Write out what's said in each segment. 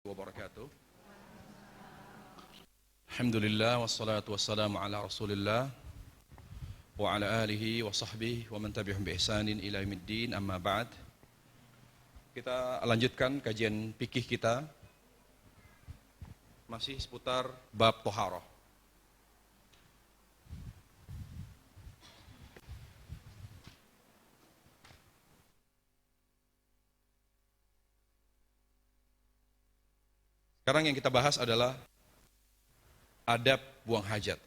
wabarakatuh. Alhamdulillah wassalatu wassalamu ala Rasulillah wa ala alihi wa sahbihi wa man tabi'ahum bi ihsanin ila yaumiddin, amma ba'd. Kita lanjutkan kajian fikih kita masih seputar bab thaharah. Sekarang yang kita bahas adalah adab buang hajat.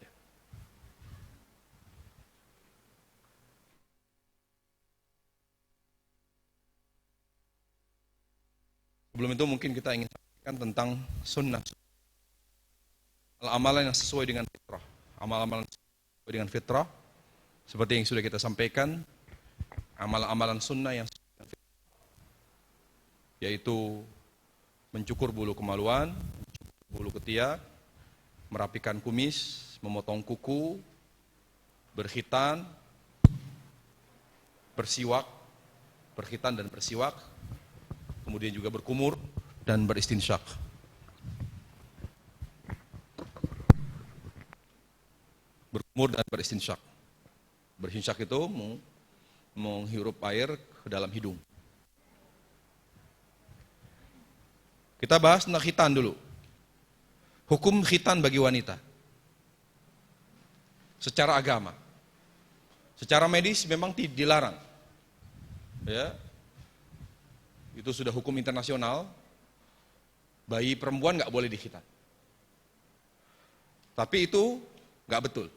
Sebelum itu mungkin kita ingin sampaikan tentang sunnah. Amalan yang sesuai dengan fitrah. Amalan-amalan sesuai dengan fitrah, seperti yang sudah kita sampaikan, amalan-amalan sunnah yang sesuai dengan fitrah, yaitu mencukur bulu kemaluan, bulu ketiak, merapikan kumis, memotong kuku, berkhitan, bersiwak, berkhitan dan bersiwak, kemudian juga berkumur dan beristinsyak. Berkumur dan beristinsyak. Beristinsyak itu menghirup air ke dalam hidung. Kita bahas tentang khitan dulu. Hukum khitan bagi wanita. Secara agama. Secara medis memang dilarang. Ya. Itu sudah hukum internasional. Bayi perempuan nggak boleh dikhitan. Tapi itu nggak betul.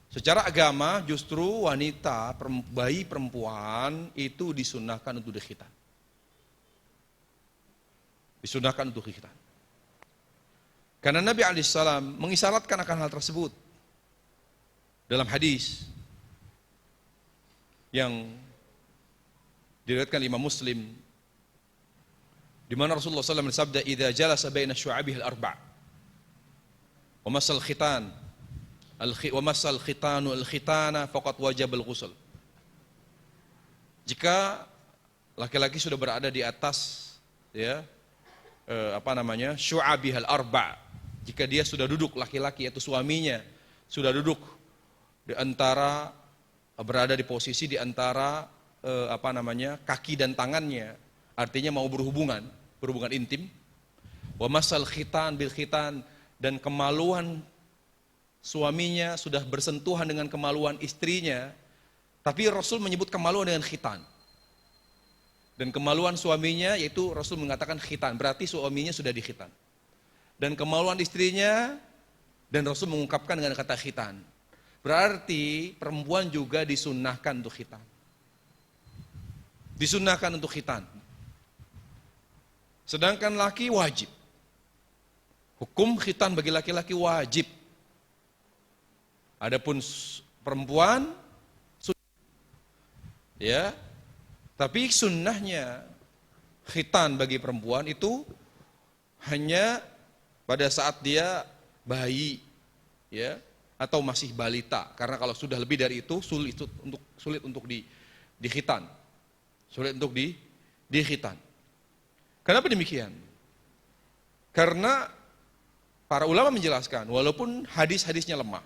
Secara agama justru wanita, bayi perempuan itu disunahkan untuk dikhitan. Disunahkan untuk khitan. Karena Nabi alaihissalam mengisyaratkan akan hal tersebut dalam hadis yang diriwayatkan Imam Muslim, di mana Rasulullah SAW bersabda, "Idza jalasa baina syu'abihi al-arba' wa masal khitan wa masal khitanu al-khitana faqad wajaba al-ghusl." Jika laki-laki sudah berada di atas syu'abihal arba', jika dia sudah duduk, laki-laki yaitu suaminya sudah duduk di antara, berada di posisi di antara kaki dan tangannya, artinya mau berhubungan intim, wa masal khitan bil khitan, dan kemaluan suaminya sudah bersentuhan dengan kemaluan istrinya, tapi Rasul menyebut kemaluan dengan khitan. Dan kemaluan suaminya, yaitu Rasul mengatakan khitan, berarti suaminya sudah dikhitan. Dan kemaluan istrinya, dan Rasul mengungkapkan dengan kata khitan. Berarti perempuan juga disunnahkan untuk khitan. Disunnahkan untuk khitan. Sedangkan laki wajib. Hukum khitan bagi laki-laki wajib. Adapun perempuan ya. Tapi sunnahnya khitan bagi perempuan itu hanya pada saat dia bayi, ya, atau masih balita. Karena kalau sudah lebih dari itu sulit untuk dikhitan, sulit untuk dikhitan. Kenapa demikian? Karena para ulama menjelaskan, walaupun hadis-hadisnya lemah,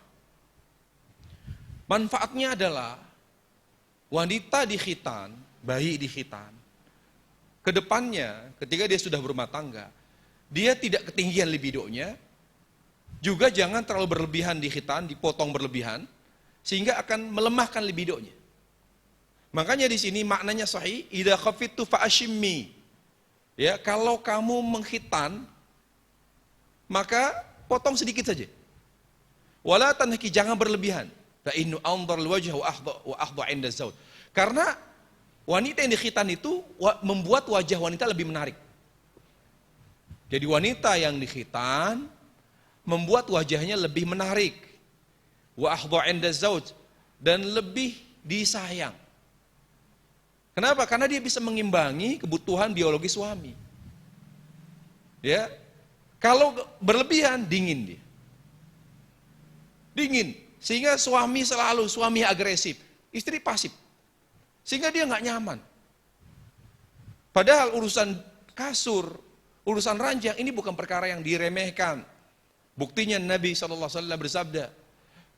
manfaatnya adalah wanita dikhitan, bayi dikhitan, kedepannya ketika dia sudah berumah tangga, dia tidak ketinggian libidonya, juga jangan terlalu berlebihan dikhitan, dipotong berlebihan, sehingga akan melemahkan libidonya. Makanya di sini maknanya sahih, idza khafittu fa'ashimmi. Ya, kalau kamu mengkhitan, maka potong sedikit saja. Wala tanhiki, jangan berlebihan. Fa innu anzar al-wajh wa ahdha 'inda az-zawj. Karena wanita yang dikhitan itu membuat wajah wanita lebih menarik. Jadi wanita yang dikhitan membuat wajahnya lebih menarik. Wa ahdha 'inda az-zawj, dan lebih disayang. Kenapa? Karena dia bisa mengimbangi kebutuhan biologi suami. Ya. Kalau berlebihan dingin dia. Dingin, sehingga suami agresif, istri pasif. Sehingga dia nggak nyaman. Padahal urusan kasur, Urusan ranjang ini bukan perkara yang diremehkan. Buktinya Nabi SAW bersabda,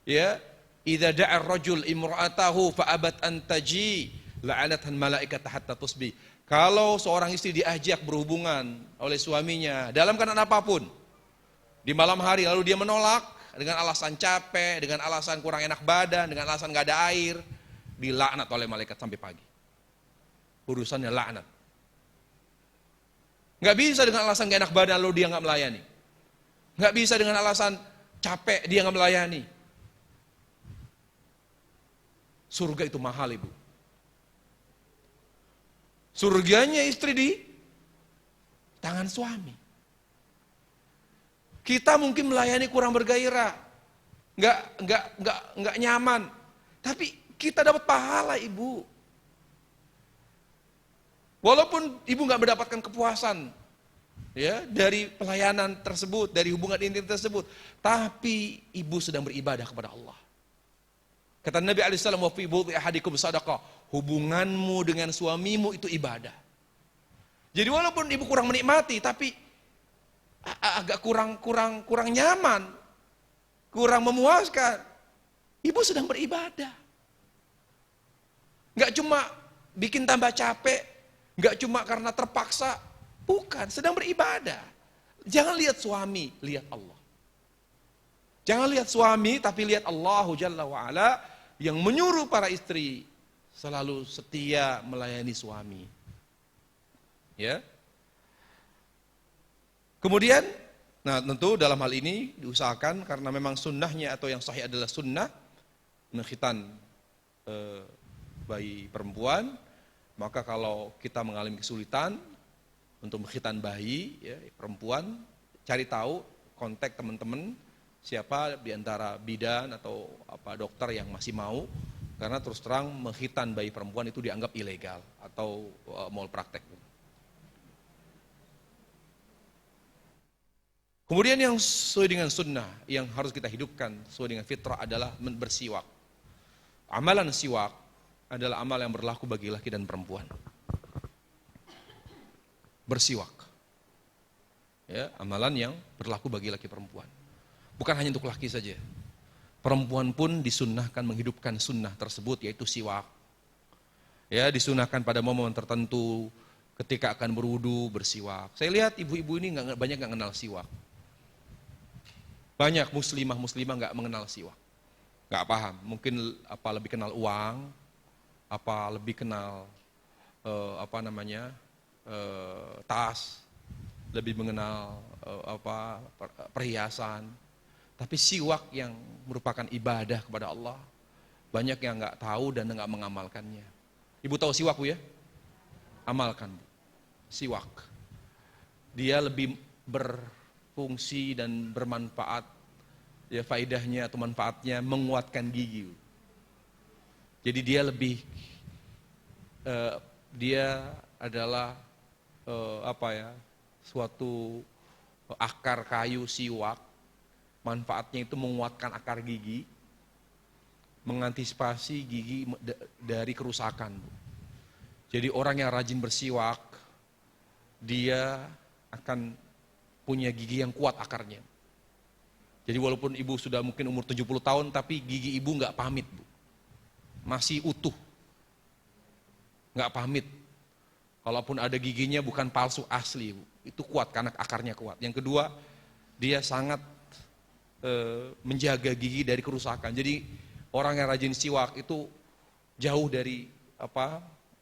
ya, idza da'a ar-rajul imra'atahu fa'abat an taji la'anathan malaikat hatta tusbih. Kalau seorang istri diajak berhubungan oleh suaminya dalam keadaan apapun di malam hari lalu dia menolak dengan alasan capek, dengan alasan kurang enak badan, dengan alasan nggak ada air, dilaknat oleh malaikat sampai pagi. Urusannya laknat. Nggak bisa dengan alasan nggak enak badan lalu dia nggak melayani. Nggak bisa dengan alasan capek dia nggak melayani. Surga itu mahal, Ibu. Surganya istri di tangan suami. Kita mungkin melayani kurang bergairah, nggak nyaman, tapi kita dapat pahala, Ibu. Walaupun Ibu nggak mendapatkan kepuasan, ya, dari pelayanan tersebut, dari hubungan intim tersebut, tapi Ibu sedang beribadah kepada Allah. Kata Nabi alaihissalam, wa fi buti ahadikum sadaqah, hubunganmu dengan suamimu itu ibadah. Jadi walaupun Ibu kurang menikmati, tapi agak kurang nyaman, kurang memuaskan, Ibu sedang beribadah. Enggak cuma bikin tambah capek, enggak cuma karena terpaksa, bukan, sedang beribadah. Jangan lihat suami, lihat Allah. Jangan lihat suami, tapi lihat Allahu Jalla wa'ala yang menyuruh para istri selalu setia melayani suami. Ya. Kemudian, nah tentu dalam hal ini diusahakan karena memang sunnahnya atau yang sahih adalah sunnah mengkhitan bayi perempuan, maka kalau kita mengalami kesulitan untuk mengkhitan bayi ya, perempuan, cari tahu kontak teman-teman siapa di antara bidan atau dokter yang masih mau, karena terus terang mengkhitan bayi perempuan itu dianggap ilegal atau malpraktek. Kemudian yang sesuai dengan sunnah yang harus kita hidupkan sesuai dengan fitrah adalah bersiwak. Amalan siwak adalah amal yang berlaku bagi laki dan perempuan. Bersiwak, ya, amalan yang berlaku bagi laki perempuan. Bukan hanya untuk laki saja. Perempuan pun disunnahkan menghidupkan sunnah tersebut, yaitu siwak. Ya, disunnahkan pada momen tertentu ketika akan berwudu bersiwak. Saya lihat ibu-ibu ini banyak nggak kenal siwak. Banyak muslimah nggak mengenal siwak, nggak paham. Mungkin lebih kenal uang, lebih kenal tas, lebih mengenal perhiasan. Tapi siwak yang merupakan ibadah kepada Allah, banyak yang nggak tahu dan nggak mengamalkannya. Ibu tahu siwak, Bu, ya? Amalkan, Bu. Siwak. Dia lebih berfungsi dan bermanfaat, ya, faedahnya atau manfaatnya menguatkan gigi, Bu. Jadi dia adalah suatu akar kayu siwak. Manfaatnya itu menguatkan akar gigi, mengantisipasi gigi dari kerusakan. Jadi orang yang rajin bersiwak, dia akan punya gigi yang kuat akarnya. Jadi walaupun ibu sudah mungkin umur 70 tahun, tapi gigi ibu nggak pamit, Bu. Masih utuh, nggak pamit. Kalaupun ada giginya bukan palsu, asli, Bu. Itu kuat karena akarnya kuat. Yang kedua, dia sangat menjaga gigi dari kerusakan. Jadi orang yang rajin siwak itu jauh dari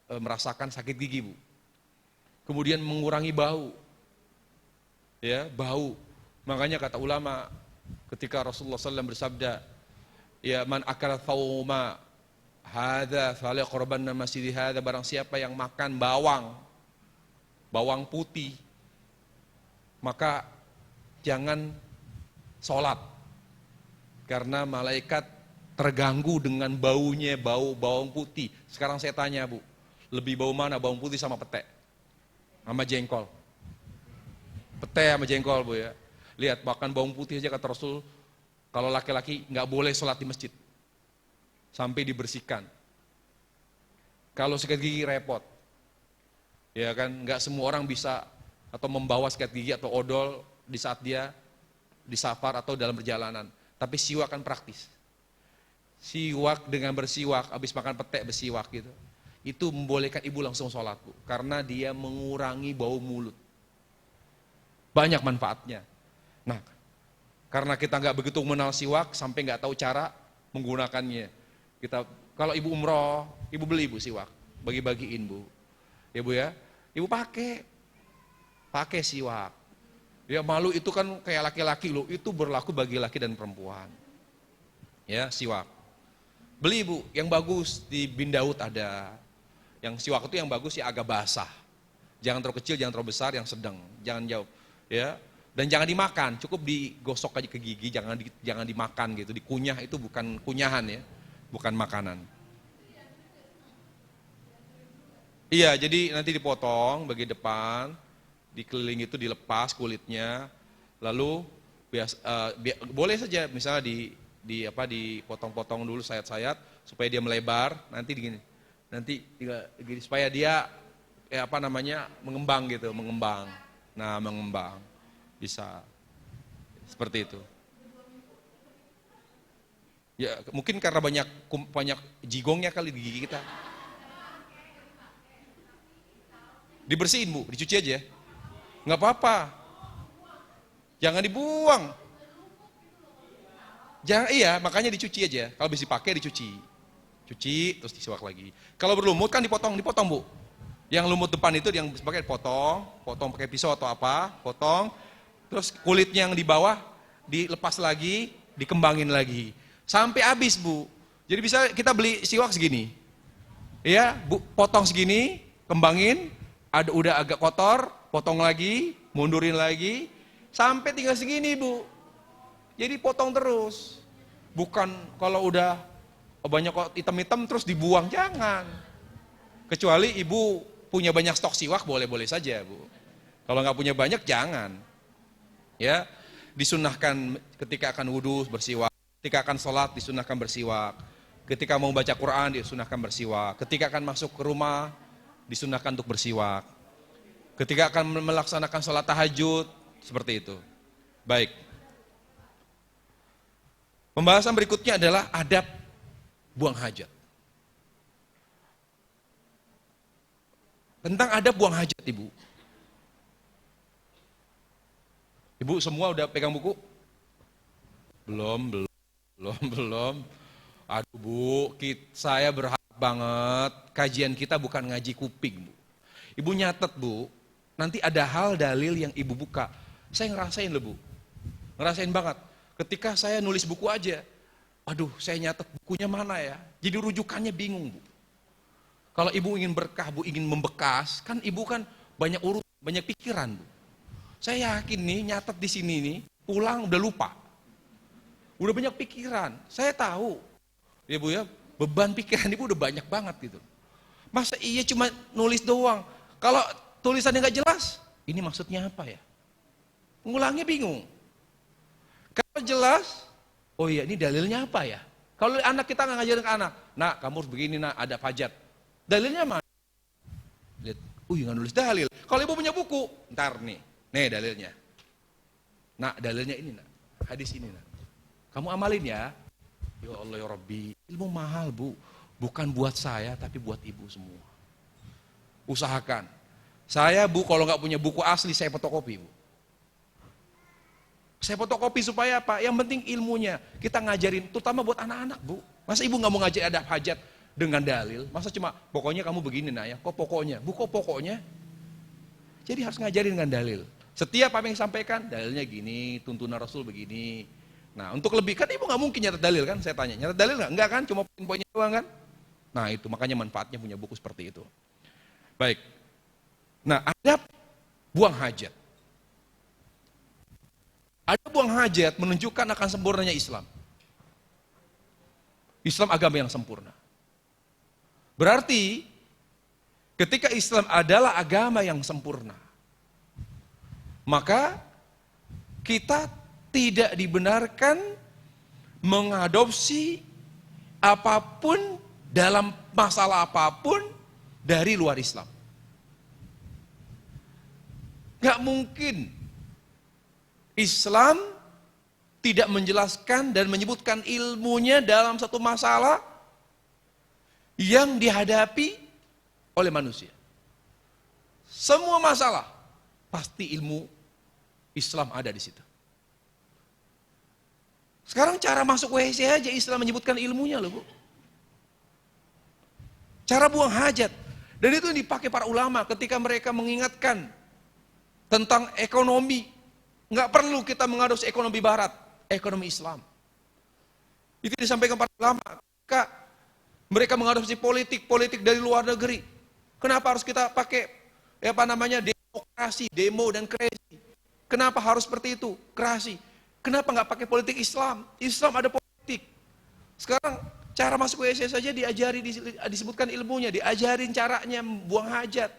merasakan sakit gigi, Bu. Kemudian mengurangi bau, ya, bau. Makanya kata ulama ketika Rasulullah SAW bersabda, ya, man akala thawma hadza falyaqrabanna masjid hadza, barang siapa yang makan bawang putih, maka jangan sholat, karena malaikat terganggu dengan baunya, bau bawang putih. Sekarang saya tanya, Bu, lebih bau mana, bawang putih sama pete? Sama jengkol? Pete sama jengkol, Bu, ya. Lihat, makan bawang putih aja kata Rasul, kalau laki-laki nggak boleh sholat di masjid sampai dibersihkan. Kalau sikat gigi repot, ya kan, nggak semua orang bisa atau membawa sikat gigi atau odol di saat dia di safar atau dalam perjalanan. Tapi siwak kan praktis. Siwak dengan bersiwak, habis makan petek bersiwak gitu. Itu membolehkan ibu langsung sholat, Bu. Karena dia mengurangi bau mulut. Banyak manfaatnya. Nah, karena kita nggak begitu mengenal siwak, sampai nggak tahu cara menggunakannya. Kalau ibu umroh, ibu beli, Bu, siwak. Bagi-bagiin, Bu. Ya, Bu ya. Ibu pakai siwak. Ya, malu itu kan kayak laki-laki loh, itu berlaku bagi laki dan perempuan. Ya, siwak. Beli, Bu, yang bagus di Bin Daud ada. Yang siwak itu yang bagus ya agak basah. Jangan terlalu kecil, jangan terlalu besar, yang sedang. Jangan jauh. Ya. Dan jangan dimakan, cukup digosok aja ke gigi, jangan dimakan gitu. Dikunyah itu bukan kunyahan ya, bukan makanan. Iya, jadi nanti dipotong bagi depan, dikeliling itu dilepas kulitnya, lalu boleh saja misalnya dipotong-potong dulu sayat-sayat supaya dia melebar, nanti gini supaya dia mengembang gitu, mengembang. Nah, mengembang. Bisa seperti itu. Ya, mungkin karena banyak jigongnya kali di gigi kita. Dibersihin, Bu, dicuci aja. Nggak apa-apa. Jangan dibuang. Iya, makanya dicuci aja. Kalau bisa dipakai dicuci. Cuci terus disiwak lagi. Kalau berlumut kan dipotong, Bu. Yang lumut depan itu yang pakai potong pakai pisau atau apa, potong. Terus kulitnya yang di bawah dilepas lagi, dikembangin lagi. Sampai habis, Bu. Jadi bisa kita beli siwak segini. Ya, Bu, potong segini, kembangin, udah agak kotor, potong lagi, mundurin lagi, sampai tinggal segini, Bu. Jadi potong terus. Bukan kalau udah banyak hitam-hitam terus dibuang, jangan. Kecuali ibu punya banyak stok siwak, boleh-boleh saja, Bu. Kalau nggak punya banyak, jangan. Ya, disunahkan ketika akan wudhu bersiwak, ketika akan sholat disunahkan bersiwak, ketika mau baca Quran disunahkan bersiwak, ketika akan masuk ke rumah disunahkan untuk bersiwak, ketika akan melaksanakan sholat tahajud, seperti itu. Baik. Pembahasan berikutnya adalah adab buang hajat. Tentang adab buang hajat, Ibu. Ibu semua udah pegang buku? Belum. Aduh, Bu, saya berharap banget kajian kita bukan ngaji kuping, Bu. Ibu nyatet, Bu, nanti ada hal dalil yang Ibu buka. Saya ngerasain loh, Bu. Ngerasain banget. Ketika saya nulis buku aja, aduh, saya nyatet bukunya mana ya? Jadi rujukannya bingung, Bu. Kalau Ibu ingin berkah, Bu, ingin membekas, kan Ibu kan banyak banyak pikiran, Bu. Saya yakin nih nyatet di sini nih, pulang udah lupa. Udah banyak pikiran. Saya tahu. Ya, Bu ya, beban pikiran Ibu udah banyak banget gitu. Masa iya cuma nulis doang. Kalau tulisannya nggak jelas, ini maksudnya apa ya? Ngulangnya bingung. Kalau jelas, oh iya ini dalilnya apa ya? Kalau anak kita nggak ngajarin ke anak, nak kamu harus begini, nak ada hajat. Dalilnya mana? Lihat, nggak nulis dalil. Kalau ibu punya buku, ntar nih dalilnya. Nah, dalilnya ini, nak. Hadis ini, nak. Kamu amalin ya. Ya Allah ya Rabbi, ilmu mahal, Bu. Bukan buat saya, tapi buat ibu semua. Usahakan. Saya, Bu, kalau nggak punya buku asli, saya fotokopi, Bu. Saya fotokopi supaya apa? Yang penting ilmunya. Kita ngajarin, terutama buat anak-anak, Bu. Masa ibu nggak mau ngajarin adab hajat dengan dalil? Masa cuma, pokoknya kamu begini, nak ya. Kok pokoknya? Bu, kok pokoknya? Jadi harus ngajarin dengan dalil. Setiap apa yang disampaikan, dalilnya gini, tuntunan Rasul begini. Nah, untuk lebih, kan ibu nggak mungkin nyatet dalil kan? Saya tanya, nyatet dalil nggak? Enggak kan? Cuma poin-poinnya doang kan? Nah, itu makanya manfaatnya punya buku seperti itu. Baik. Nah, adab buang hajat. Adab buang hajat menunjukkan akan sempurnanya Islam. Islam agama yang sempurna. Berarti, ketika Islam adalah agama yang sempurna, maka kita tidak dibenarkan mengadopsi apapun dalam masalah apapun dari luar Islam. Nggak mungkin Islam tidak menjelaskan dan menyebutkan ilmunya dalam satu masalah yang dihadapi oleh manusia. Semua masalah pasti ilmu Islam ada di situ. Sekarang cara masuk WC aja Islam menyebutkan ilmunya loh, Bu. Cara buang hajat. Dan itu yang dipakai para ulama ketika mereka mengingatkan tentang ekonomi. Nggak perlu kita mengadopsi ekonomi barat, ekonomi Islam. Itu disampaikan para ulama. Mereka mengadopsi politik dari luar negeri. Kenapa harus kita pakai demokrasi, demo dan kreasi? Kenapa harus seperti itu? Kreasi. Kenapa nggak pakai politik Islam? Islam ada politik. Sekarang cara masuk WC saja diajari, disebutkan ilmunya, diajarin caranya buang hajat.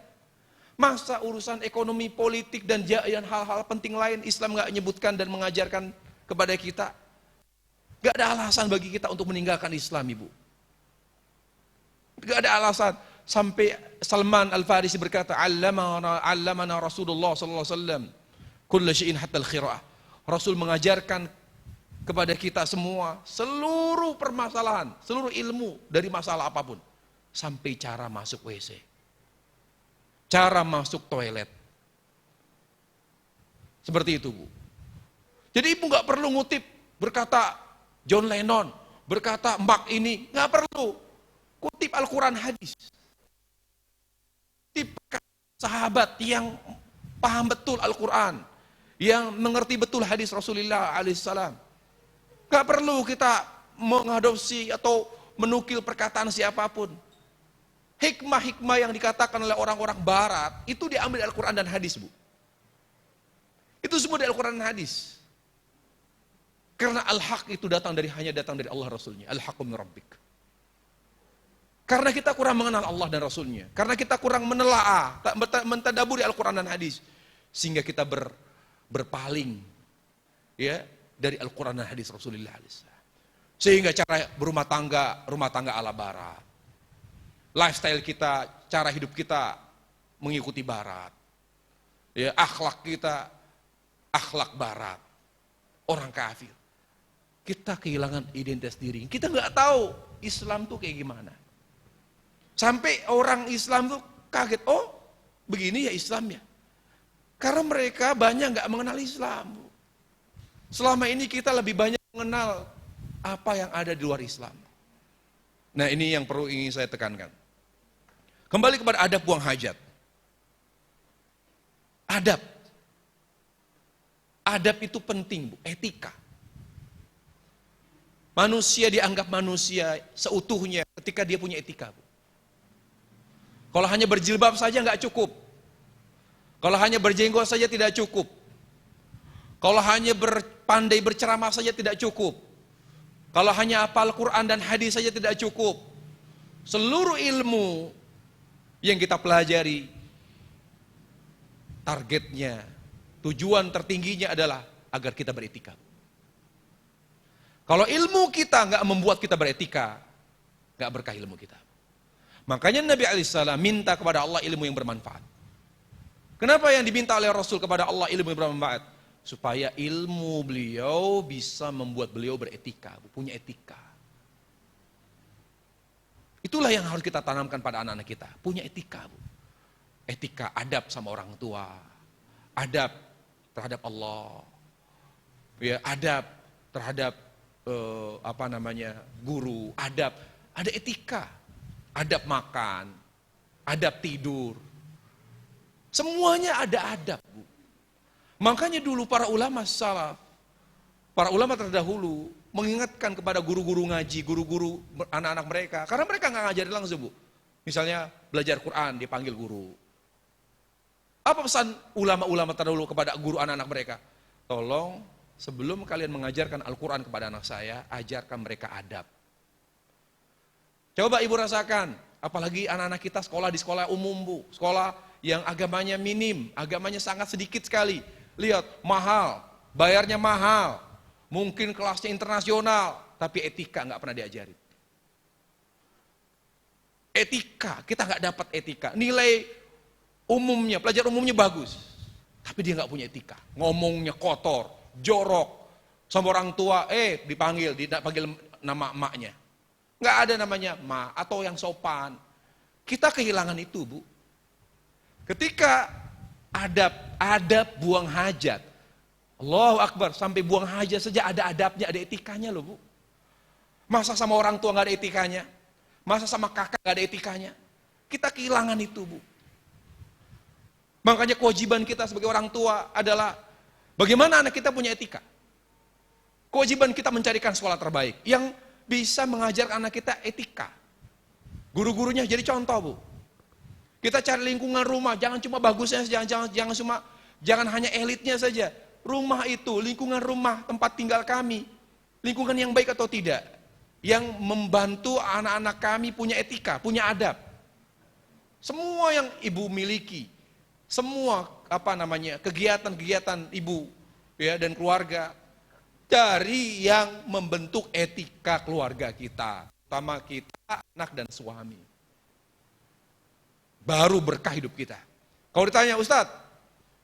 Masa urusan ekonomi, politik, dan hal-hal penting lain Islam nggak menyebutkan dan mengajarkan kepada kita? Nggak ada alasan bagi kita untuk meninggalkan Islam, Ibu. Nggak ada alasan. Sampai Salman Al-Farisi berkata, Allamana Rasulullah sallallahu alaihi wasallam kulla syai'in hatta al-khira'ah. Rasul mengajarkan kepada kita semua seluruh permasalahan, seluruh ilmu dari masalah apapun, sampai cara masuk WC, cara masuk toilet. Seperti itu, Bu. Jadi Ibu nggak perlu ngutip berkata John Lennon, berkata Mark ini, nggak perlu. Kutip Al-Quran hadis. Kutip sahabat yang paham betul Al-Quran, yang mengerti betul hadis Rasulullah alaihissalam. Gak perlu kita mengadopsi atau menukil perkataan siapapun. Hikmah-hikmah yang dikatakan oleh orang-orang barat, itu diambil dari Al-Quran dan hadis, Bu. Itu semua dari Al-Quran dan hadis. Karena al-haq itu hanya datang dari Allah Rasulnya. Al-haqqu min rabbik. Karena kita kurang mengenal Allah dan Rasulnya. Karena kita kurang menelaah, mentadaburi Al-Quran dan hadis. Sehingga kita berpaling, ya, dari Al-Quran dan hadis Rasulullah SAW. Sehingga cara berumah tangga ala barat. Lifestyle kita, cara hidup kita mengikuti barat. Ya, akhlak kita, akhlak barat. Orang kafir. Kita kehilangan identitas diri. Kita nggak tahu Islam tuh kayak gimana. Sampai orang Islam tuh kaget, oh begini ya Islamnya. Karena mereka banyak nggak mengenal Islam. Selama ini kita lebih banyak mengenal apa yang ada di luar Islam. Nah, ini yang ingin saya tekankan. Kembali kepada adab buang hajat. Adab. Adab itu penting, Bu, etika. Manusia dianggap manusia seutuhnya ketika dia punya etika, Bu. Kalau hanya berjilbab saja nggak cukup. Kalau hanya berjenggot saja tidak cukup. Kalau hanya pandai berceramah saja tidak cukup. Kalau hanya hafal Quran dan hadis saja tidak cukup. Seluruh ilmu yang kita pelajari, targetnya, tujuan tertingginya adalah agar kita beretika. Kalau ilmu kita nggak membuat kita beretika, nggak berkah ilmu kita. Makanya Nabi alaihissalam minta kepada Allah ilmu yang bermanfaat. Kenapa yang diminta oleh Rasul kepada Allah ilmu yang bermanfaat? Supaya ilmu beliau bisa membuat beliau beretika, punya etika. Itulah yang harus kita tanamkan pada anak-anak kita, punya etika, Bu. Etika, adab sama orang tua, adab terhadap Allah, ya, adab terhadap guru, adab, ada etika, adab makan, adab tidur, semuanya ada adab, Bu. Makanya dulu para ulama salaf, para ulama terdahulu mengingatkan kepada guru-guru ngaji, guru-guru anak-anak mereka, karena mereka nggak ngajarin langsung, Bu. Misalnya belajar Quran dipanggil guru. Apa pesan ulama-ulama terdahulu kepada guru anak-anak mereka? Tolong sebelum kalian mengajarkan Al-Quran kepada anak saya, ajarkan mereka adab. Coba Ibu rasakan, apalagi anak-anak kita sekolah di sekolah umum, Bu, sekolah yang agamanya minim, agamanya sangat sedikit sekali. Lihat, mahal, bayarnya mahal, mungkin kelasnya internasional, tapi etika nggak pernah diajarin. Etika, kita nggak dapat etika. Nilai umumnya, pelajaran umumnya bagus, Tapi dia nggak punya etika. Ngomongnya kotor, jorok. Sama orang tua, dipanggil nama emaknya. Nggak ada namanya ma atau yang sopan. Kita kehilangan itu, Bu. Ketika adab buang hajat. Allahu Akbar, sampai buang hajat saja ada adabnya, ada etikanya loh, Bu. Masa sama orang tua nggak ada etikanya? Masa sama kakak nggak ada etikanya? Kita kehilangan itu, Bu. Makanya kewajiban kita sebagai orang tua adalah bagaimana anak kita punya etika. Kewajiban kita mencarikan sekolah terbaik yang bisa mengajar anak kita etika. Guru-gurunya jadi contoh, Bu. Kita cari lingkungan rumah, jangan cuma bagusnya, jangan hanya elitnya saja. Rumah itu, lingkungan rumah, tempat tinggal kami, lingkungan yang baik atau tidak, yang membantu anak-anak kami punya etika, punya adab. Semua yang ibu miliki, semua kegiatan-kegiatan ibu ya dan keluarga dari yang membentuk etika keluarga kita, terutama kita anak dan suami. Baru berkah hidup kita. Kalau ditanya, Ustadz,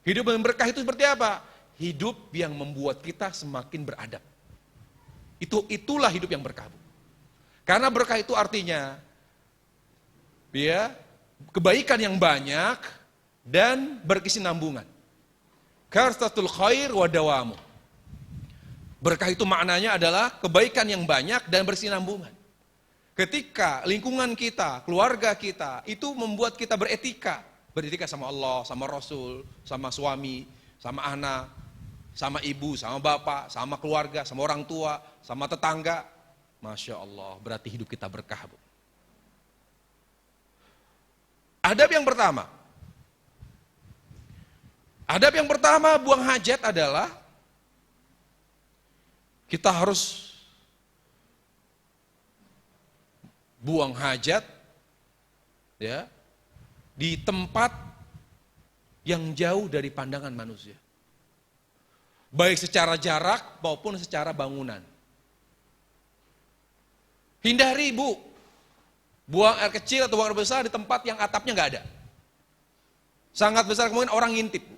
hidup yang berkah itu seperti apa? Hidup yang membuat kita semakin beradab. Itulah hidup yang berkah. Karena berkah itu artinya kebaikan yang banyak dan berkesinambungan. Kasratul khair wa dawamu. Berkah itu maknanya adalah kebaikan yang banyak dan berkesinambungan. Ketika lingkungan kita, keluarga kita, itu membuat kita beretika sama Allah, sama Rasul, sama suami, sama anak, sama ibu, sama bapak, sama keluarga, sama orang tua, sama tetangga. Masya Allah, berarti hidup kita berkah, Bu. Adab yang pertama buang hajat adalah kita harus buang hajat ya di tempat yang jauh dari pandangan manusia. Baik secara jarak maupun secara bangunan. Hindari, Bu, buang air kecil atau buang air besar di tempat yang atapnya nggak ada. Sangat besar kemungkinan orang ngintip, Bu.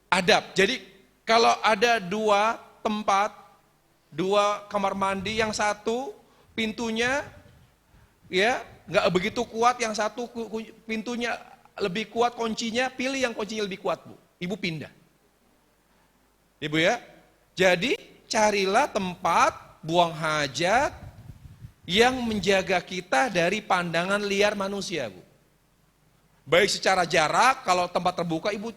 Adab. Jadi kalau ada dua kamar mandi, yang satu pintunya nggak begitu kuat, yang satu pintunya lebih kuat kuncinya, pilih yang kuncinya lebih kuat, Bu. Ibu pindah. Ibu ya. Jadi carilah tempat buang hajat yang menjaga kita dari pandangan liar manusia, Bu. Baik secara jarak, kalau tempat terbuka ibu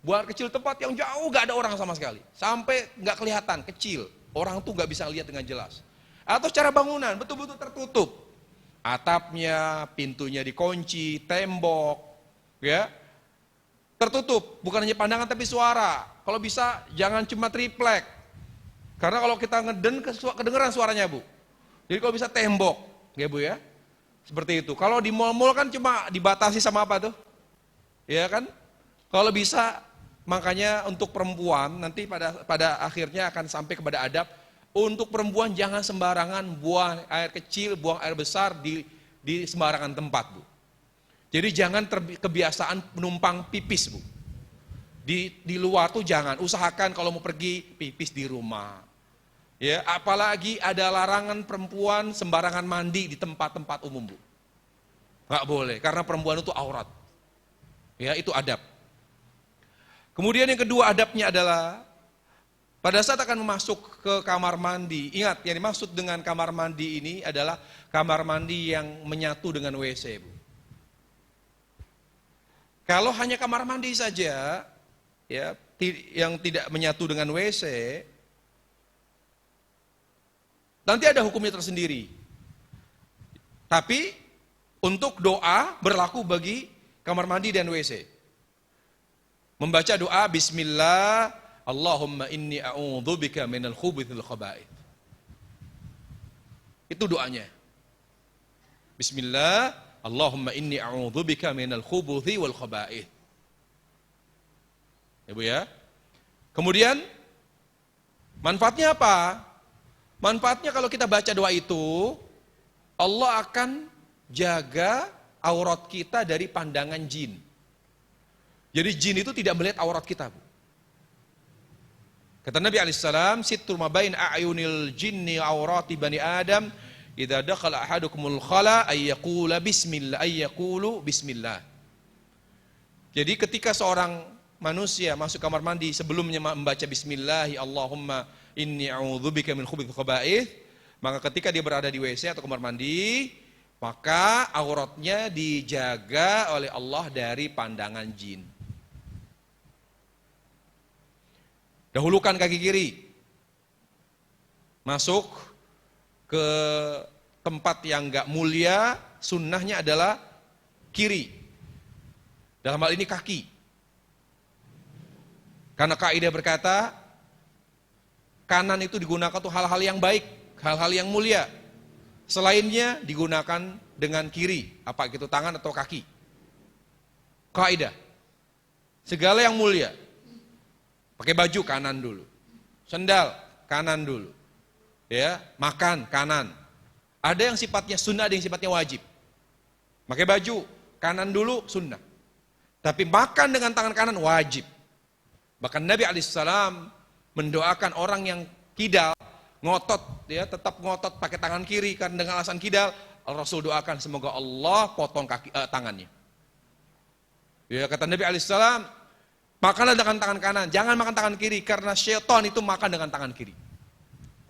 buang kecil, tempat yang jauh nggak ada orang sama sekali, sampai nggak kelihatan, kecil, orang tuh nggak bisa lihat dengan jelas. Atau secara bangunan betul-betul tertutup. Atapnya, pintunya dikunci, tembok, ya tertutup. Bukan hanya pandangan tapi suara. Kalau bisa jangan cuma triplek. Karena kalau kita ngeden kedengeran suaranya, Bu. Jadi kalau bisa tembok, ya Bu ya. Seperti itu. Kalau di mal-mal kan cuma dibatasi sama apa tuh? Ya kan? Kalau bisa, makanya untuk perempuan nanti pada akhirnya akan sampai kepada adab. Untuk perempuan jangan sembarangan buang air kecil, buang air besar di sembarangan tempat, Bu. Jadi jangan kebiasaan penumpang pipis, Bu. Di luar tuh jangan, usahakan kalau mau pergi pipis di rumah. Ya, apalagi ada larangan perempuan sembarangan mandi di tempat-tempat umum, Bu. Nggak boleh, karena perempuan itu aurat. Ya, itu adab. Kemudian yang kedua adabnya adalah pada saat akan masuk ke kamar mandi, ingat yang dimaksud dengan kamar mandi ini adalah kamar mandi yang menyatu dengan WC, Bu. Kalau hanya kamar mandi saja, ya, yang tidak menyatu dengan WC, nanti ada hukumnya tersendiri. Tapi untuk doa berlaku bagi kamar mandi dan WC. Membaca doa Bismillah, Allahumma inni a'udzubika minal khubuthil khaba'ith. Itu doanya. Bismillah, Allahumma inni a'udzubika minal khubuthi wal khaba'ith. Ya Bu ya. Kemudian manfaatnya apa? Manfaatnya kalau kita baca doa itu, Allah akan jaga aurat kita dari pandangan jin. Jadi jin itu tidak melihat aurat kita, Bu. Kata Nabi alaihissalam, "Sittul mabain a'yunil jinni aurati bani Adam, idza dakhala ahadukumul khala ayyaqula bismillah ayyaqulu bismillah." Jadi ketika seorang manusia masuk kamar mandi sebelumnya membaca bismillah, Allahumma inni a'udzubika min khubuthil khaba'ith, maka ketika dia berada di WC atau kamar mandi, maka auratnya dijaga oleh Allah dari pandangan jin. Dahulukan kaki kiri, masuk ke tempat yang enggak mulia, sunnahnya adalah kiri. Dalam hal ini kaki. Karena kaidah berkata, kanan itu digunakan untuk hal-hal yang baik, hal-hal yang mulia. Selainnya digunakan dengan kiri, apa itu tangan atau kaki. Kaidah. Segala yang mulia. Pakai baju kanan dulu. Sendal kanan dulu. Ya, makan kanan. Ada yang sifatnya sunnah, ada yang sifatnya wajib. Pakai baju kanan dulu sunnah. Tapi makan dengan tangan kanan wajib. Bahkan Nabi alaihissalam mendoakan orang yang kidal, ngotot, ya tetap ngotot pakai tangan kiri karena dengan alasan kidal, Rasul doakan semoga Allah potong tangannya. Ya kata Nabi alaihissalam, makanlah dengan tangan kanan, jangan makan tangan kiri karena syaitan itu makan dengan tangan kiri.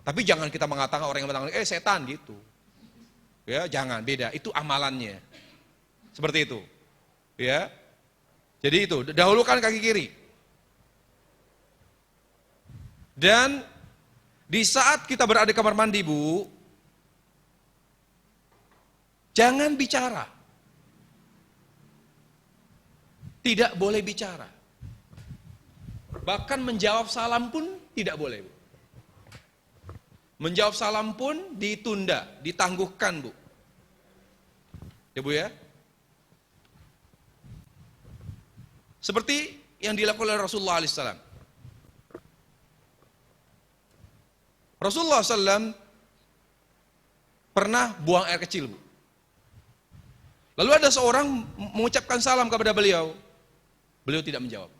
Tapi jangan kita mengatakan orang yang makan setan gitu. Ya, jangan, beda, itu amalannya. Seperti itu. Ya. Jadi itu, dahulukan kaki kiri. Dan di saat kita berada di kamar mandi, Bu, jangan bicara. Tidak boleh bicara. Bahkan menjawab salam pun tidak boleh, Bu. Menjawab salam pun ditunda, ditangguhkan, Bu. Ya, Bu ya. Seperti yang dilakukan oleh Rasulullah SAW. Rasulullah SAW pernah buang air kecil, Bu. Lalu ada seorang mengucapkan salam kepada beliau. Beliau tidak menjawab.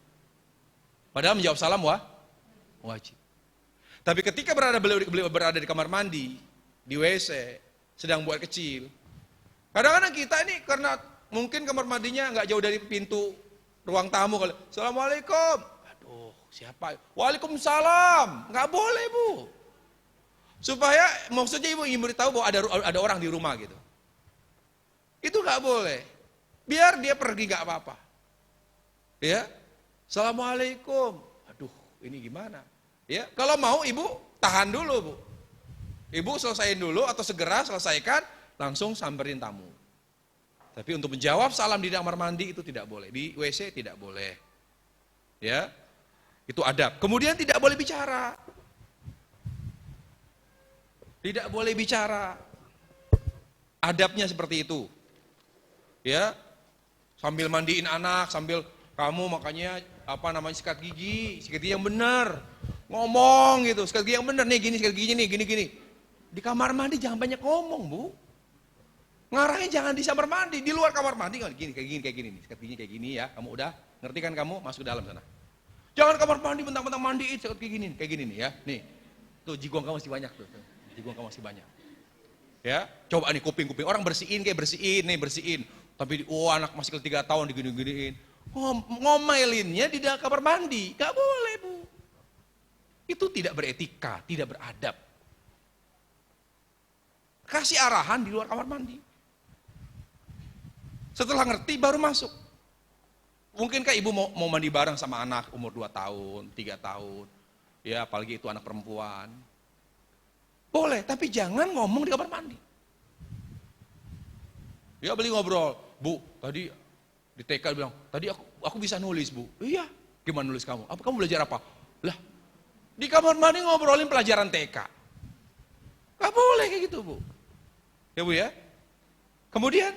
Padahal menjawab salam wajib. Tapi ketika beliau berada di kamar mandi, di WC, sedang buang air kecil. Kadang-kadang kita ini karena mungkin kamar mandinya nggak jauh dari pintu ruang tamu, kalau Assalamualaikum, aduh siapa? Waalaikumsalam, nggak boleh, Bu. Supaya maksudnya ibu ingin beritahu bahwa ada orang di rumah gitu. Itu nggak boleh. Biar dia pergi nggak apa-apa. Ya, Assalamualaikum. Aduh, ini gimana? Ya, kalau mau ibu tahan dulu, Bu. Ibu selesaiin dulu atau segera selesaikan, langsung samperin tamu. Tapi untuk menjawab salam di kamar mandi itu tidak boleh. Di WC tidak boleh. Ya. Itu adab. Kemudian tidak boleh bicara. Tidak boleh bicara. Adabnya seperti itu. Ya. Sambil mandiin anak, sambil kamu makanya sikat gigi yang benar. Ngomong gitu, sikat gigi yang benar nih, gini sikat gigi nih, gini. Di kamar mandi jangan banyak ngomong, Bu. Ngarahnya jangan di kamar mandi, di luar kamar mandi gini, kayak gini nih, sikat gigi kayak gini ya. Kamu udah ngerti kan, kamu masuk ke dalam sana. Jangan kamar mandi mentang-mentang mandiin sikat gigi kayak gini nih ya. Nih. Tuh jigong kamu masih banyak tuh. Jigong kamu masih banyak. Ya, coba nih kuping-kuping orang bersihin bersihin. Tapi anak masih 3 tahun digini-giniin. Ngomelinnya di dalam kamar mandi, enggak boleh, Bu. Itu tidak beretika, tidak beradab. Kasih arahan di luar kamar mandi. Setelah ngerti baru masuk. Mungkinkah ibu mau mandi bareng sama anak umur 2 tahun, 3 tahun. Ya, apalagi itu anak perempuan. Boleh, tapi jangan ngomong di kamar mandi. Ya beli ngobrol, Bu, tadi di TK bilang, tadi aku bisa nulis, Bu. Iya, gimana nulis kamu? Apa kamu belajar apa? Lah, di kamar mandi ngobrolin pelajaran TK. Gak boleh kayak gitu, Bu. Ya, Bu ya. Kemudian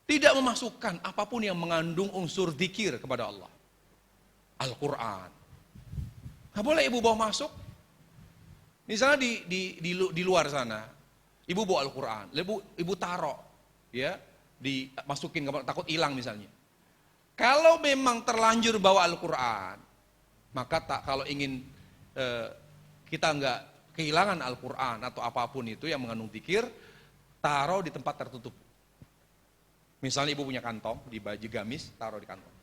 tidak memasukkan apapun yang mengandung unsur zikir kepada Allah. Al-Quran. Gak boleh ibu bawa masuk. Misalnya di luar sana, ibu bawa Al-Quran, ibu taruh, ya, dimasukin takut hilang misalnya. Kalau memang terlanjur bawa Al-Quran, maka kalau ingin kita nggak kehilangan Al-Quran atau apapun itu yang mengandung zikir, taruh di tempat tertutup. Misalnya ibu punya kantong di baju gamis, taruh di kantong.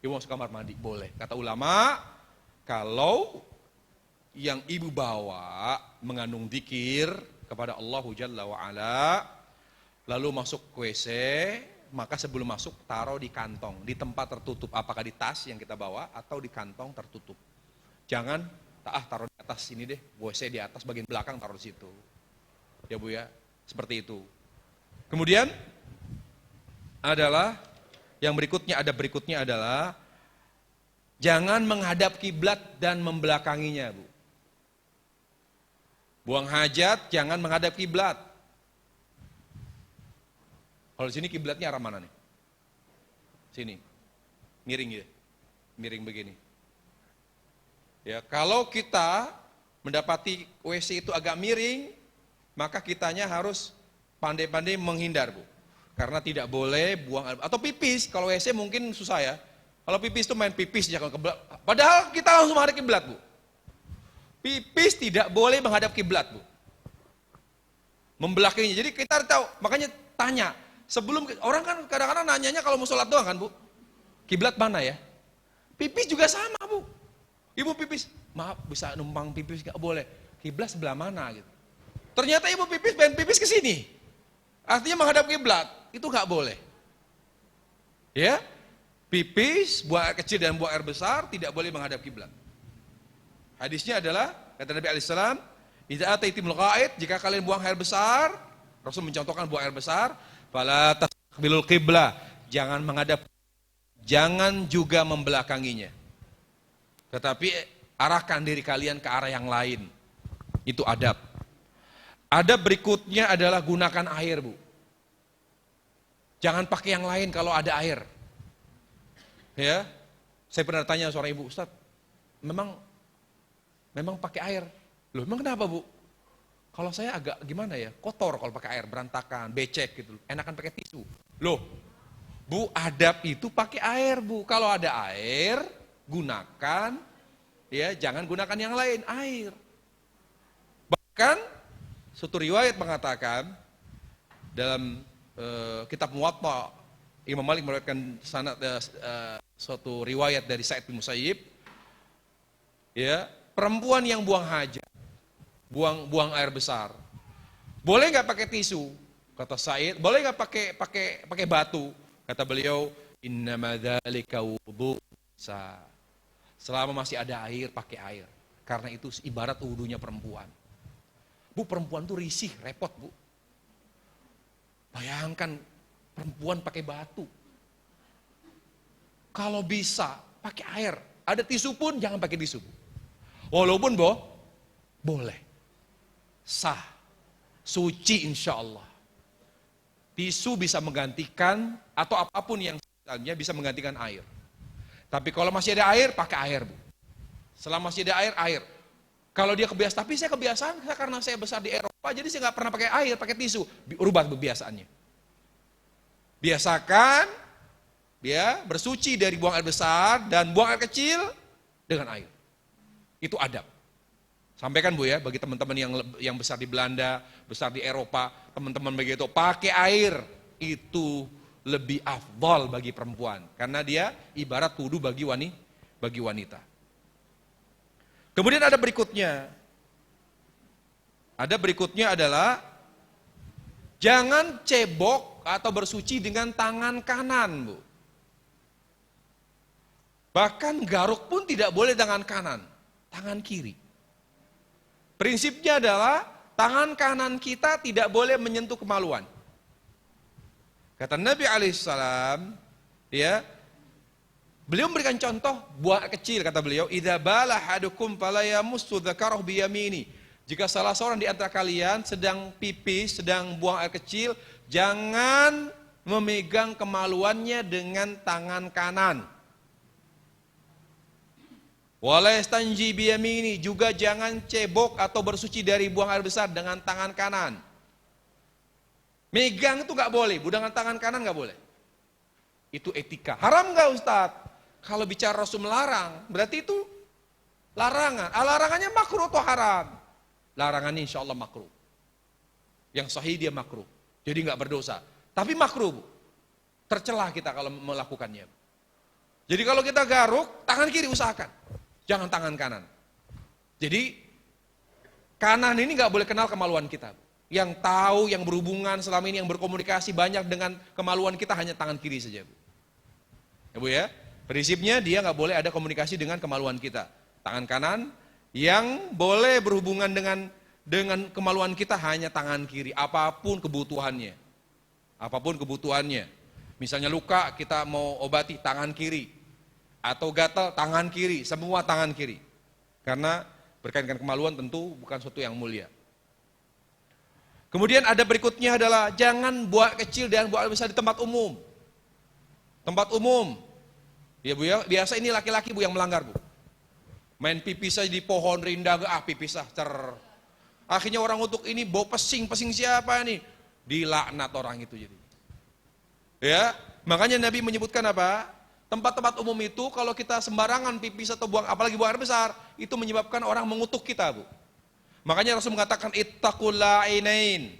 Ibu masuk kamar mandi, boleh. Kata ulama, kalau yang ibu bawa mengandung zikir kepada Allah Jalla wa'ala, lalu masuk ke WC, maka sebelum masuk taruh di kantong, di tempat tertutup, apakah di tas yang kita bawa atau di kantong tertutup. Jangan taruh di atas sini deh, WC di atas bagian belakang taruh di situ. Ya Bu ya, seperti itu. Kemudian adalah yang berikutnya adalah jangan menghadap kiblat dan membelakanginya, Bu. Buang hajat jangan menghadap kiblat. Kalau di sini kiblatnya arah mana nih? Sini. Miring ya. Miring begini. Ya, kalau kita mendapati WC itu agak miring, maka kitanya harus pandai-pandai menghindar, Bu. Karena tidak boleh buang atau pipis. Kalau WC mungkin susah ya. Kalau pipis itu main pipis jangan ke belakang. Padahal kita langsung menghadap kiblat, Bu. Pipis tidak boleh menghadap kiblat, Bu. Membelakanginya. Jadi kita tahu, makanya tanya. Sebelum orang kan kadang-kadang nanyanya kalau mau sholat doang kan, Bu. Kiblat mana ya? Pipis juga sama, Bu. Ibu pipis, maaf bisa numpang pipis nggak boleh. Kiblat sebelah mana gitu. Ternyata ibu pipis pengen pipis ke sini. Artinya menghadap kiblat, itu nggak boleh. Ya, pipis, buang air kecil dan buang air besar tidak boleh menghadap kiblat. Hadisnya adalah kata Nabi alaihissalam, "Idza ataitumul ghaid," jika kalian buang air besar, Rasul mencontohkan buang air besar, fala tastaqbilul qiblah, jangan menghadap, jangan juga membelakanginya. Tetapi arahkan diri kalian ke arah yang lain. Itu adab. Adab berikutnya adalah gunakan air, Bu. Jangan pakai yang lain kalau ada air. Ya, saya pernah tanya seorang ibu, Ustaz, memang pakai air. Loh, memang kenapa, Bu? Kalau saya agak gimana ya, kotor kalau pakai air, berantakan, becek gitu. Enakan pakai tisu. Loh, Bu, adab itu pakai air, Bu. Kalau ada air, gunakan, ya jangan gunakan yang lain, air. Bahkan, suatu riwayat mengatakan, dalam kitab Muwatta, Imam Malik meriwayatkan sanad suatu riwayat dari Sa'id bin Musayyib, ya, perempuan yang buang hajat, buang air besar, boleh nggak pakai tisu? Kata Sa'id, boleh nggak pakai batu? Kata beliau, innama dzalika wudu. Selama masih ada air, pakai air. Karena itu ibarat wudunya perempuan. Bu, perempuan tuh risih, repot, Bu. Bayangkan perempuan pakai batu. Kalau bisa pakai air, ada tisu pun jangan pakai tisu, Bu. Walaupun boleh, sah, suci insya Allah. Tisu bisa menggantikan atau apapun yang misalnya bisa menggantikan air. Tapi kalau masih ada air, pakai air, Bu. Selama masih ada air. Kalau dia kebiasaan, tapi saya kebiasaan karena saya besar di Eropa, jadi saya nggak pernah pakai air, pakai tisu. Rubah kebiasaannya. Biasakan dia bersuci dari buang air besar dan buang air kecil dengan air. Itu adab. Sampaikan, Bu, ya, bagi teman-teman yang besar di Belanda, besar di Eropa, teman-teman begitu, pakai air itu lebih afdal bagi perempuan karena dia ibarat wudu bagi wanita. Kemudian ada berikutnya. Ada berikutnya adalah jangan cebok atau bersuci dengan tangan kanan, Bu. Bahkan garuk pun tidak boleh tangan kanan, tangan kiri. Prinsipnya adalah tangan kanan kita tidak boleh menyentuh kemaluan. Kata Nabi alaihissalam, ya, beliau memberikan contoh buang air kecil, kata beliau, idza bala hadukum fala yamussu dzakarahu biyamini. Jika salah seorang di antara kalian sedang pipis, sedang buang air kecil, jangan memegang kemaluannya dengan tangan kanan. Wala yastanji biyamini, juga jangan cebok atau bersuci dari buang air besar dengan tangan kanan. Megang itu nggak boleh, dengan tangan kanan nggak boleh. Itu etika. Haram nggak Ustadz? Kalau bicara Rasul melarang, berarti itu larangan. Larangannya makruh atau haram? Larangannya insya Allah makruh. Yang sahih dia makruh. Jadi nggak berdosa. Tapi makruh, Bu. Tercelah kita kalau melakukannya. Jadi kalau kita garuk, tangan kiri usahakan. Jangan tangan kanan. Jadi kanan ini nggak boleh kenal kemaluan kita. Yang tahu, yang berhubungan selama ini, yang berkomunikasi banyak dengan kemaluan kita hanya tangan kiri saja, Bu. Ya Bu ya, prinsipnya dia nggak boleh ada komunikasi dengan kemaluan kita. Tangan kanan, yang boleh berhubungan dengan kemaluan kita hanya tangan kiri, apapun kebutuhannya. Apapun kebutuhannya. Misalnya luka, kita mau obati tangan kiri. Atau gatal, tangan kiri, semua tangan kiri. Karena berkaitan dengan kemaluan tentu bukan sesuatu yang mulia. Kemudian ada berikutnya adalah jangan buang kecil dan buang besar di tempat umum. Tempat umum. Ya Bu ya, biasa ini laki-laki Bu yang melanggar Bu. Main pipis saja di pohon rindang, pipis akhirnya orang untuk ini bawa pesing siapa nih? Dilaknat orang itu jadi. Ya, makanya Nabi menyebutkan apa? Tempat-tempat umum itu kalau kita sembarangan pipis atau buang, apalagi buang air besar, itu menyebabkan orang mengutuk kita, Bu. Makanya Rasul mengatakan ittaqul la'inain.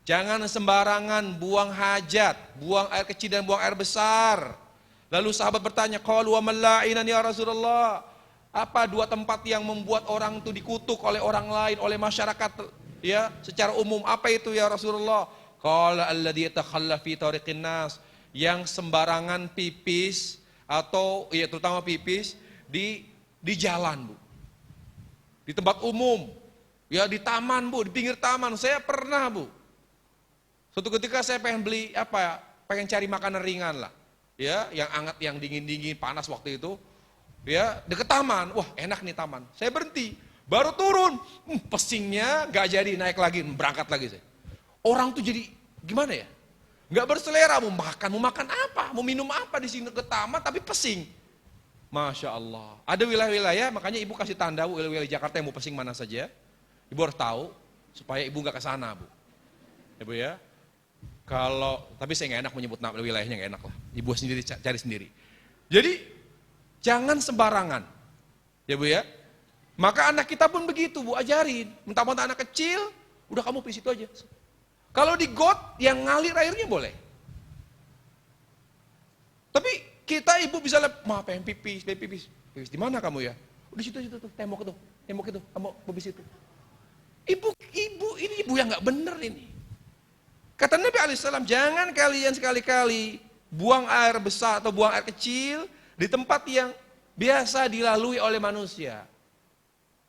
Jangan sembarangan buang hajat, buang air kecil dan buang air besar. Lalu sahabat bertanya, qalu wa mal la'inan ya Rasulullah? Apa dua tempat yang membuat orang itu dikutuk oleh orang lain, oleh masyarakat ya, secara umum? Apa itu ya Rasulullah? Qala alladzi yatakhalla fi tariqin nas, yang sembarangan pipis atau ya terutama pipis di jalan, Bu. Di tempat umum. Ya di taman, Bu, di pinggir taman. Saya pernah, Bu. Suatu ketika saya pengen beli pengen cari makanan ringan lah. Ya, yang hangat, yang dingin-dingin, panas waktu itu. Ya, deket taman. Wah, enak nih taman. Saya berhenti. Baru turun, pesingnya gak jadi naik lagi, berangkat lagi saya. Orang tuh jadi gimana ya? Gak berselera, mau makan apa? Mau minum apa di sini ke taman tapi pesing. Masya Allah. Ada wilayah-wilayah, makanya ibu kasih tanda Bu, wilayah Jakarta yang mau pesing mana saja. Ibu harus tahu supaya ibu nggak ke sana, Bu. Ya Bu ya. Tapi saya nggak enak menyebut nama wilayahnya, nggak enak lah. Ibu sendiri cari sendiri. Jadi jangan sembarangan, ya Bu ya. Maka anak kita pun begitu, Bu, ajarin. Mentah-mentah anak kecil, udah kamu di situ aja. Kalau di got yang ngalir airnya boleh. Tapi kita ibu bisa pengen pipis. Pipis di mana kamu ya? Di situ tuh, tembok itu, kamu pipis itu. Ibu ini ibu yang nggak bener ini. Kata Nabi alaihissalam, jangan kalian sekali-kali buang air besar atau buang air kecil di tempat yang biasa dilalui oleh manusia.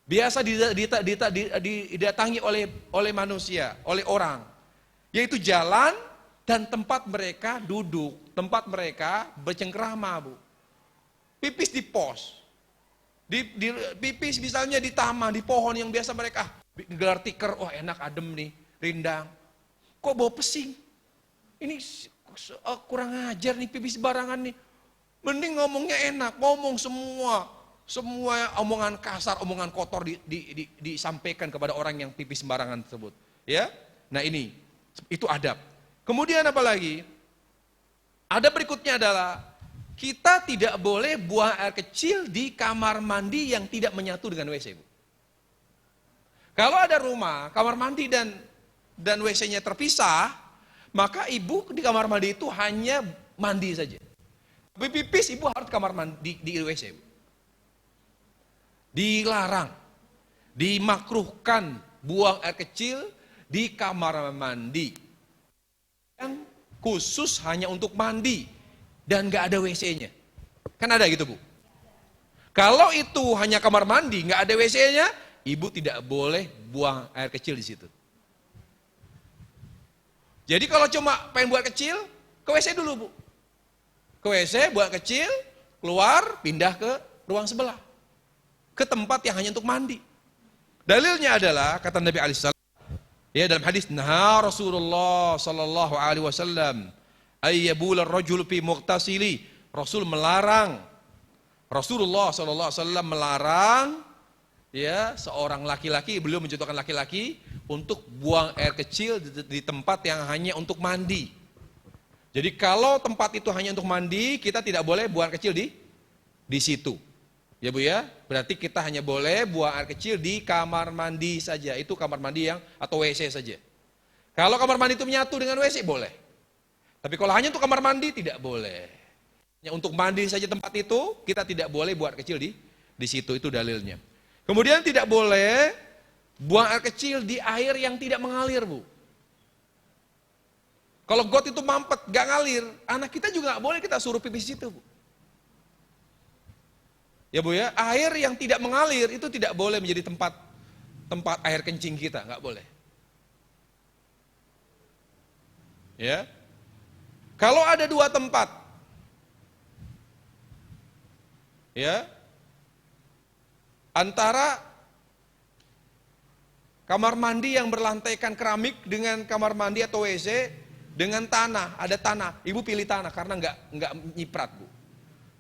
Biasa didatangi oleh manusia, oleh orang. Yaitu jalan dan tempat mereka duduk, tempat mereka bercengkrama, Bu. Pipis di pos. Pipis misalnya di taman, di pohon yang biasa mereka gelar tikar, wah enak adem nih, rindang. Kok bau pesing? Ini kurang ajar nih pipis barangan nih. Mending ngomongnya enak, ngomong semua omongan kasar, omongan kotor disampaikan kepada orang yang pipis sembarangan tersebut. Ya, nah itu adab. Kemudian apa lagi? Ada berikutnya adalah kita tidak boleh buang air kecil di kamar mandi yang tidak menyatu dengan WC, Bu. Kalau ada rumah, kamar mandi dan WC-nya terpisah, maka ibu di kamar mandi itu hanya mandi saja. Tapi pipis ibu harus kamar mandi di WC, Bu. Dilarang, dimakruhkan buang air kecil di kamar mandi yang khusus hanya untuk mandi dan gak ada WC-nya. Kan ada gitu, Bu. Kalau itu hanya kamar mandi, gak ada WC-nya, ibu tidak boleh buang air kecil di situ. Jadi kalau cuma pengen buang kecil, ke WC dulu, Bu. Ke WC, buang kecil, keluar, pindah ke ruang sebelah. Ke tempat yang hanya untuk mandi. Dalilnya adalah kata Nabi alaihissalam, ya dalam hadis, nah Rasulullah sallallahu alaihi wasallam ayyabul ar-rajul fi mughtasili. Rasulullah sallallahu alaihi wasallam melarang ya seorang laki-laki, beliau mencontohkan laki-laki untuk buang air kecil di tempat yang hanya untuk mandi. Jadi kalau tempat itu hanya untuk mandi, kita tidak boleh buang air kecil di situ. Ya Bu ya, berarti kita hanya boleh buang air kecil di kamar mandi saja. Itu kamar mandi yang atau WC saja. Kalau kamar mandi itu menyatu dengan WC boleh. Tapi kalau hanya untuk kamar mandi tidak boleh. Hanya untuk mandi saja tempat itu, kita tidak boleh buang air kecil di situ, itu dalilnya. Kemudian tidak boleh buang air kecil di air yang tidak mengalir, Bu. Kalau got itu mampet, gak ngalir, anak kita juga gak boleh kita suruh pipis di situ, Bu. Ya Bu ya, air yang tidak mengalir itu tidak boleh menjadi tempat air kencing kita, gak boleh. Ya, kalau ada dua tempat, ya, antara kamar mandi yang berlantaikan keramik dengan kamar mandi atau WC dengan tanah, ada tanah, ibu pilih tanah karena nggak nyiprat, Bu.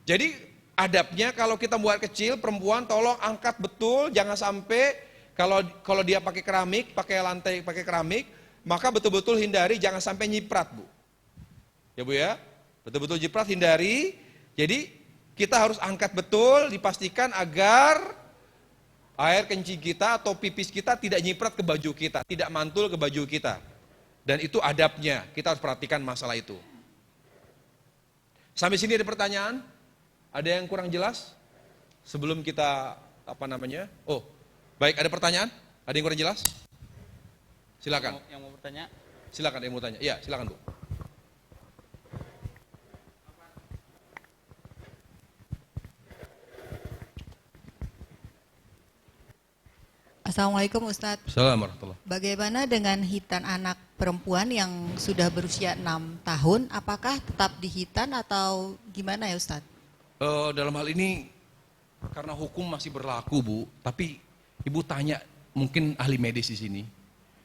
Jadi adabnya kalau kita buat kecil, perempuan tolong angkat betul, jangan sampai kalau dia pakai keramik, pakai lantai, pakai keramik, maka betul-betul hindari jangan sampai nyiprat, Bu. Ya Bu ya, betul-betul nyiprat hindari. Jadi kita harus angkat betul, dipastikan agar air kencing kita atau pipis kita tidak nyiprat ke baju kita, tidak mantul ke baju kita. Dan itu adabnya, kita harus perhatikan masalah itu. Sampai sini ada pertanyaan? Ada yang kurang jelas? Sebelum kita, Oh, baik, ada pertanyaan? Ada yang kurang jelas? Silakan. Yang mau bertanya? Silakan, ada yang mau tanya. Iya, silakan Bu. Assalamualaikum Ustadz. Assalamualaikum warahmatullahi. Bagaimana dengan hitan anak perempuan yang sudah berusia 6 tahun? Apakah tetap dihitan atau gimana ya Ustadz? Dalam hal ini, karena hukum masih berlaku Bu, tapi Ibu tanya mungkin ahli medis di sini.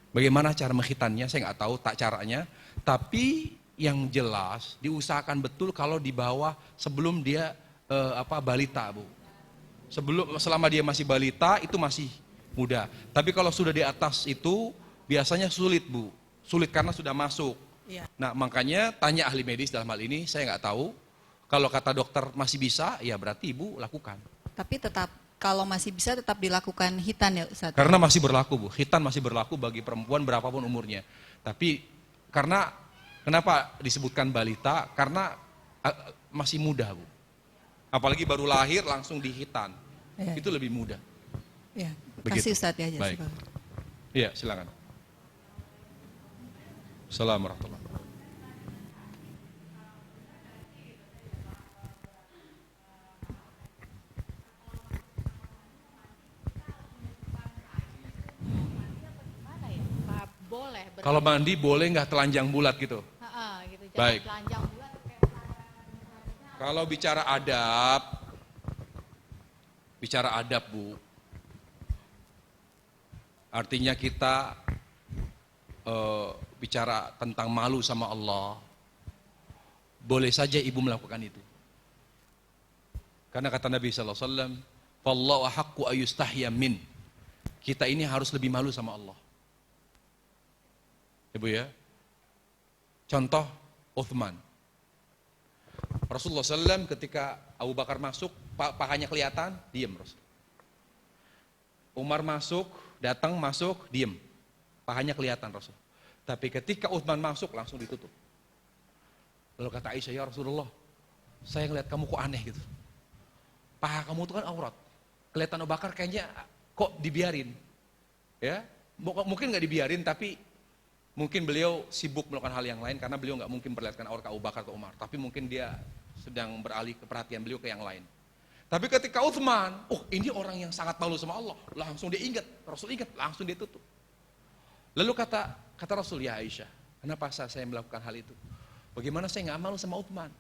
Bagaimana cara menghitannya, saya nggak tahu tak caranya. Tapi yang jelas diusahakan betul kalau di bawah sebelum dia balita Bu. Selama dia masih balita itu masih mudah. Tapi kalau sudah di atas itu biasanya sulit Bu. Sulit karena sudah masuk. Iya. Nah makanya tanya ahli medis dalam hal ini, saya nggak tahu. Kalau kata dokter masih bisa, ya berarti Ibu lakukan. Tapi tetap, kalau masih bisa tetap dilakukan hitan ya Ustadz? Karena masih berlaku Bu, hitan masih berlaku bagi perempuan berapapun umurnya. Tapi kenapa disebutkan balita? Karena masih muda Bu. Apalagi baru lahir langsung dihitan. Ya. Itu lebih mudah. Ya, Begitu. kasih Ustadz ya. Baik. Iya, silakan. Assalamualaikum warahmatullahi wabarakatuh. Boleh. Kalau mandi boleh nggak telanjang bulat gitu? Gitu. Baik. Telanjang bulat. Kalau bicara adab Bu, artinya kita bicara tentang malu sama Allah, boleh saja ibu melakukan itu. Karena kata Nabi SAW, "Fallahu ahaqqu ayyustahya min." Kita ini harus lebih malu sama Allah. Ibu ya, contoh Uthman. Rasulullah SAW ketika Abu Bakar masuk, pahanya kelihatan, diam Rasul. Umar masuk, datang masuk, diam. Pahanya kelihatan Rasul. Tapi ketika Uthman masuk, langsung ditutup. Lalu kata Aisyah, ya Rasulullah, saya ngeliat kamu kok aneh gitu. Paha kamu itu kan aurat. Kelihatan Abu Bakar kayaknya kok dibiarin. Ya, mungkin nggak dibiarin, tapi mungkin beliau sibuk melakukan hal yang lain karena beliau nggak mungkin perlihatkan aurat ke Abu Bakar atau Umar. Tapi mungkin dia sedang beralih ke perhatian beliau ke yang lain. Tapi ketika Uthman, ini orang yang sangat malu sama Allah. Langsung dia ingat, Rasul ingat, langsung dia tutup. Lalu kata Rasul, ya Aisyah, kenapa saya melakukan hal itu? Bagaimana saya nggak malu sama Uthman?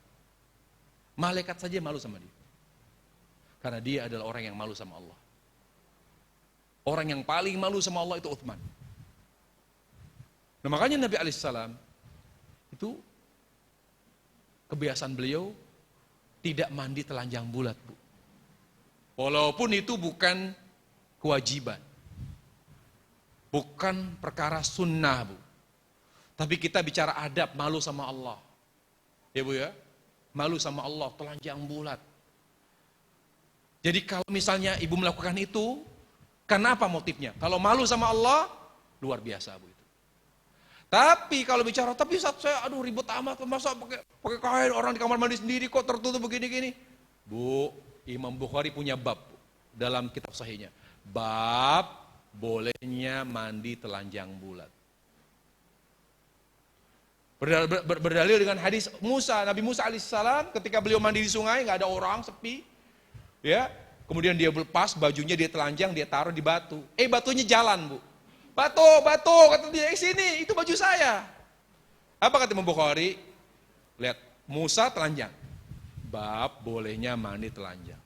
Malaikat saja malu sama dia. Karena dia adalah orang yang malu sama Allah. Orang yang paling malu sama Allah itu Uthman. Nah makanya Nabi alaihissalam itu kebiasaan beliau tidak mandi telanjang bulat Bu. Walaupun itu bukan kewajiban. Bukan perkara sunnah Bu. Tapi kita bicara adab malu sama Allah. Ya Bu ya, malu sama Allah, telanjang bulat. Jadi kalau misalnya ibu melakukan itu, karena apa motifnya? Kalau malu sama Allah, luar biasa Bu itu. Tapi kalau bicara, tapi saat saya aduh ribut amat, masa pakai kain, orang di kamar mandi sendiri kok tertutup begini-gini. Bu, Imam Bukhari punya bab Bu, dalam kitab sahihnya. Bab bolehnya mandi telanjang bulat. Berdalil dengan hadis Musa, Nabi Musa alaihissalam ketika beliau mandi di sungai, nggak ada orang, sepi, ya. Kemudian dia lepas bajunya, dia telanjang, dia taruh di batu. Batunya jalan Bu. Batu, kata dia, sini, itu baju saya. Apa kata Imam Bukhari? Lihat, Musa telanjang. Bab bolehnya mandi telanjang.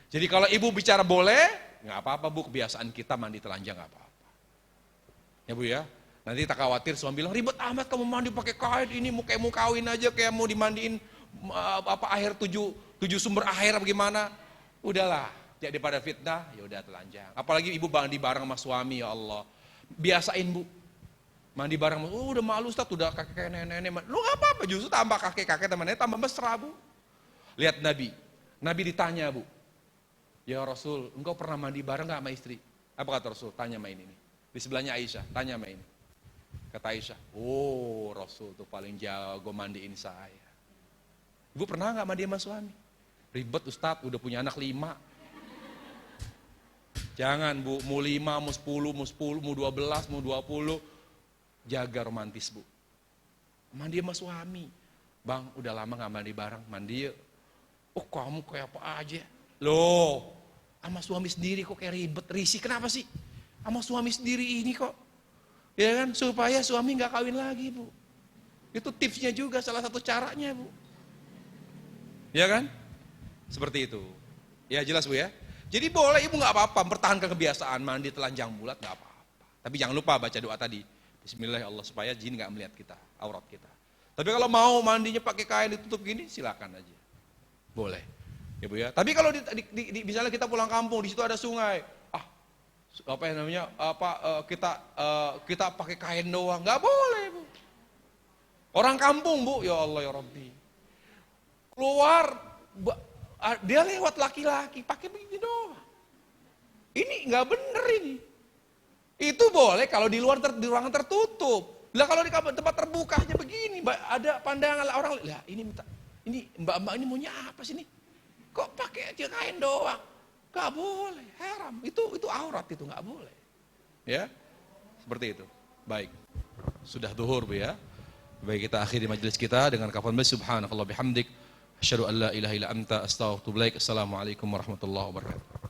Jadi kalau ibu bicara boleh, nggak apa-apa Bu, kebiasaan kita mandi telanjang nggak apa-apa. Ya Bu ya. Nanti tak khawatir suami bilang, ribet amat kamu mandi pakai kain ini, mau kawin aja kayak mau dimandiin air tujuh sumber air apa gimana. Udahlah, daripada fitnah, ya udah telanjang. Apalagi ibu mandi bareng sama suami, ya Allah. Biasain Bu. Mandi bareng, udah malu Ustaz, udah kakek nenek. Lu nggak apa-apa, justru tambah kakek teman-teman tambah mesra Bu. Lihat Nabi. Nabi ditanya Bu. Ya Rasul, engkau pernah mandi bareng nggak sama istri? Apa kata Rasul? Tanya sama ini. Di sebelahnya Aisyah, tanya sama ini. Kata Aisyah, oh Rasul tuh paling jago mandiin saya. Ibu pernah nggak mandi sama suami? Ribet Ustaz, udah punya anak 5. Jangan Bu, mau 5, mau 10, mau 12, mau 20. Jaga romantis Bu. Mandi sama suami. Bang, udah lama nggak mandi bareng, mandi yuk. Oh kamu kayak apa aja? Loh, sama suami sendiri kok kayak ribet, risih, kenapa sih? Sama suami sendiri ini kok. Ya kan, supaya suami nggak kawin lagi Bu. Itu tipsnya juga, salah satu caranya Bu. Ya kan? Seperti itu. Ya jelas Bu ya. Jadi boleh ibu nggak apa-apa mempertahankan kebiasaan mandi telanjang bulat nggak apa-apa. Tapi jangan lupa baca doa tadi. Bismillah ya Allah, supaya jin nggak melihat kita, aurat kita. Tapi kalau mau mandinya pakai kain ditutup gini, silakan aja. Boleh. Ya Bu ya. Tapi kalau misalnya kita pulang kampung, di situ ada sungai. Apa yang namanya kita pakai kain doang, nggak boleh Bu. Orang kampung Bu, ya Allah ya Rabbi, keluar dia lewat laki-laki pakai begini doang, ini nggak bener ini. Itu boleh kalau di luar di ruangan tertutup. Lah kalau di tempat terbuka aja begini, ada pandangan orang, lah ini mbak ini maunya apa sih nih? Kok pakai kain doang? Gak boleh, haram. Itu aurat, itu gak boleh. Ya, seperti itu. Baik, sudah zuhur Bu ya. Baik, kita akhiri majelis kita dengan kapan baik. Subhanakallah bihamdik, asyhadu an la ilaha illa anta, astaghfiruka wa atubu ilaik. Assalamualaikum warahmatullahi wabarakatuh.